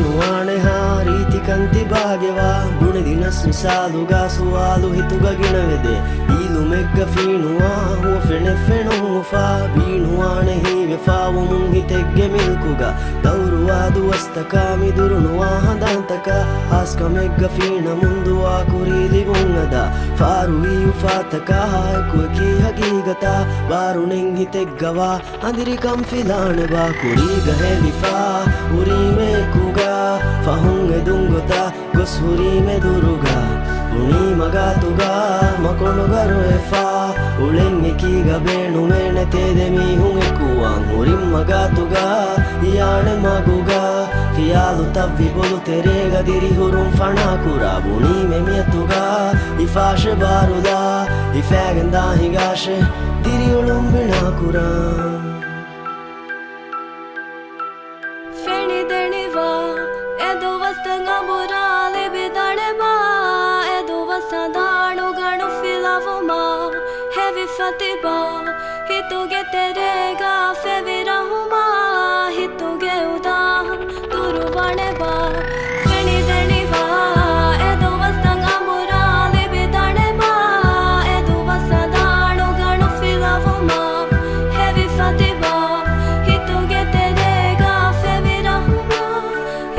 ನುವಾಣೆ ಹಾರೀತಿ ಕಂತಿ ಭಾಗ್ಯವಾ ಬುಣದಿನಸ್ ಮಿಸಾಲುಗ ಸುವಾಲು ಹಿತುಗ ಗಿಣವೆದೆ ಈಲು ಮೆಗ್ಗ ಫೀಣುವಾ ಹುವ ಫೆಣೆ ಫೆಣುಫಾ ಬೀಣುವಾಣೆ ಹೀವೆ ಫಾವು ಮುಂಹಿತೆಗ್ಗೆ ಮಿಲ್ಕುಗ ದೌರುವಾದು ವಸ್ತಕ ಮಿದುರುಣುವಾ ಹದಾಂತಕ ಹಾಸ್ಕ ಮೆಗ್ಗ ಫೀಣ ಮುಂದುವಾ ಕುರೀಲಿ ಬುಂಗದ ಫಾರುವಿಯು ಫಾತಕ ಹಾಯ್ಕುವಕಿ ಹಗೀಗತ ಬಾರುಣೆಂಗ್ ಹಿತೆಗ್ಗವಾ ಅಂದಿರಿ ಕಂಫಿಲಾಣೆ ಬಾ ಕುರೀಗ ಹೆಲಿಫಾ ಉರೀಮೆ ಕುಗ ಫಹುಂಗೆ ದುಂಗುತ ಗೊಸ್ ಹುರೀಮೆ ದುರುಗ ಉಣಿ ಮಗ ತುಗ ಮಕೊಣುಗರು ಎಫಾ ಉಳೆಂಗೆ ಕೀಗ ಬೇಣು ಮೇಣೆ ತೇದೆ ಮೀಹುಂಗೆ ಕುವಾಂಗ್ ಹುರಿಂ ಮಗ ತುಗ ಯಾಣೆ ಮಗುಗ ಖಿಯಾಲು ತವ್ವಿ ಬೊಲು ತೆರೆಗ ದಿರಿ ಹುರುಂ ಫಣ ಕುರ ಬುಣಿ ಮೆಮಿಯ ತುಗ ಇಫಾಶೆ ಬಾರುದ ಇಫ್ಯಾಗೆಂದ ಹಿಗಾಶೆ ದಿರಿ ಉಳುಂಬಿಣ ಕುರ Fatiba, hituge terega fevira huma, hituge udaham turuvane ba, feni deni va, edo vastanga murale bidane ba, edo vasadano gano filavuma, heavy Fatiba, hituge terega fevira huma,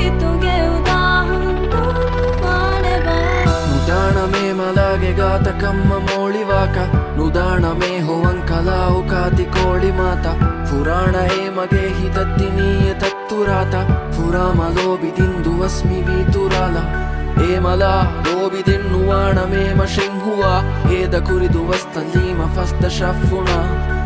hituge udaham turuvane ba. Mudana me malage gata kamma moliwaka. ನುದಾಣ May ಹೋವಂ ಕಲಾವು ಕಾತಿ ಕೋಳಿ ಮಾತ ಪುರಾಣ ಏ ಮಗೆ ಹಿತತ್ತಿನೀಯ ತತ್ತುರಾತ ಪುರಾಮ ಲೋಬಿದಿಂದು ವಸ್ಮಿ ವೀತುರಾಲ ಏ ಮಲ ಲೋಬಿದಿನ್ನುವಾಣ ಮೇಮ ಶೆಂಹುವ ಏದ ಕುರಿದು ವಸ್ತಲ್ಲೀಮ ಫಸ್ತ ಶಫುಣ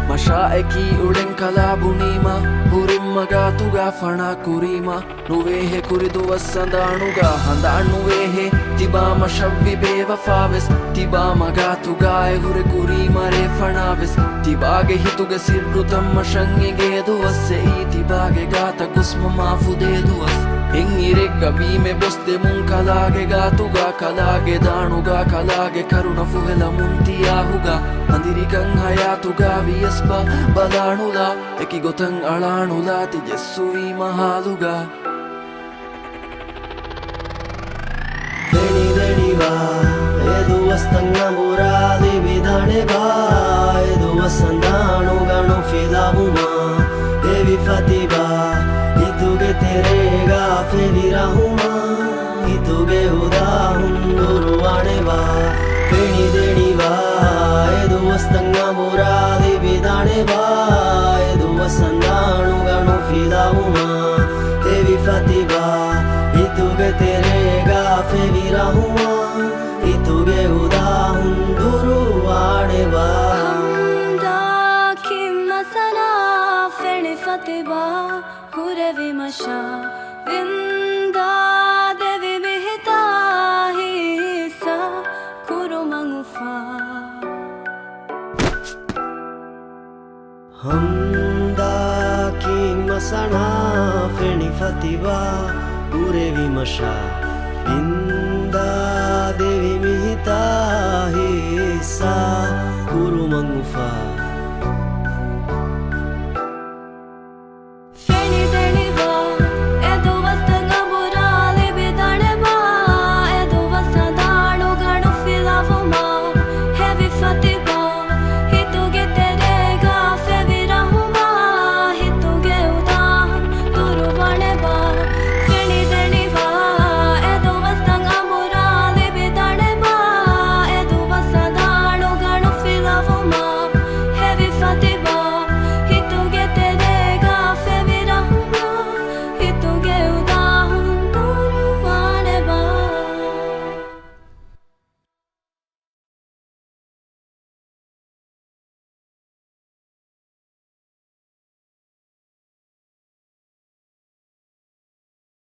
ಮಶಾಯಕಿ ಉಡೆಂ ಕಲಾಬುಣೀಮ ಹುರಿಮ್ಮಗ ತುಗ ಫಣ ಕುರೀಮ ನುವೇಹೆ ಕುರಿದು ವಸ್ಸಂದಾಣುಗ ಹಂದಾಣುವೇಹೆ ತಿಬಾಮ ಶವ್ವಿ ಬೇವ ಫಾವೆಸ್ ತಿಬಾಮಗ ತುಗಾಯ ಹುರೆ ಕುರೀಮರೆ ಫಣಾವೆಸ್ ತಿಬಾಗೆ ಹಿತುಗ ಸಿರ್ರು ತಮ್ಮ ಶಂಗೆಗೇದು ವಸ್ಸೆ ಈ ತಿಬಾಗೆ ಗಾತ ಕುಸ್ಮ ಮಾಫುದೇದು ವಸ್ ಹೆಂಗಿರೆಗ್ಗ ಬೀಮೆ ಬೊಸ್ದೆ ಮುಂಕಲಾಗೆ ಗಾತುಗ ಕಲಾಗೆ ದಾಣುಗ ಕಲಾಗೆ ಕರುಣ ಫುವೆಲ ಮುಂತಿಯಾಹುಗ ಅಂದಿರಿ ಕಂಹಯಾತುಗ ವಿಯಸ್ಪ ಬಲಾಣುಲ ಎಕಿ ಗೊತಂ ಅಳಾಣುಲ ತಿಜಸ್ಸುವಿ ಮಹಾಲುಗ ದೆಣಿ ದೆಣಿ ಬಾ ಎದು ವಸ್ತಂಗ ಮುರಾದಿ ವಿಧಾನೆ ಬಾ ಎದು ವಸಂದಾಣು ಗಣು ಫಿಲಾವುಮಾ ದೇವಿ ಫತಿಬಾ ಇತುಗೆ ತೆರೆಗ ಫೆವಿರಾಹುಮಾ ಇತುಗೆ ಹುದಾ ಹುಂದುರುವಾಣೆ ಬಾ ದೆಣಿ ದೆಣಿ ಬಾ ಎದು ವಸ್ತಂಗ ಮುರಾದಿ ವಿಧಾನೆ ಬಾ ಎದು ವಸಂದಾಣು ಗಣು ಫಿಲಾವುಮಾ ದೇವಿ ಫತಿಬಾ ಇತುಗೆ ತೆರೆಗ ಫೆವಿರಾಹುಮಾ ಇತುಗೆ ಹುದಾ ಹುಂದುರುವಾಣೆ ಬಾ Fatiba, hurevi masha, vinda devi mihita hisa, kuru mangufa. Hamda ki masana, feni Fatiba, hurevi masha, vinda devi mihita hisa, kuru mangufa.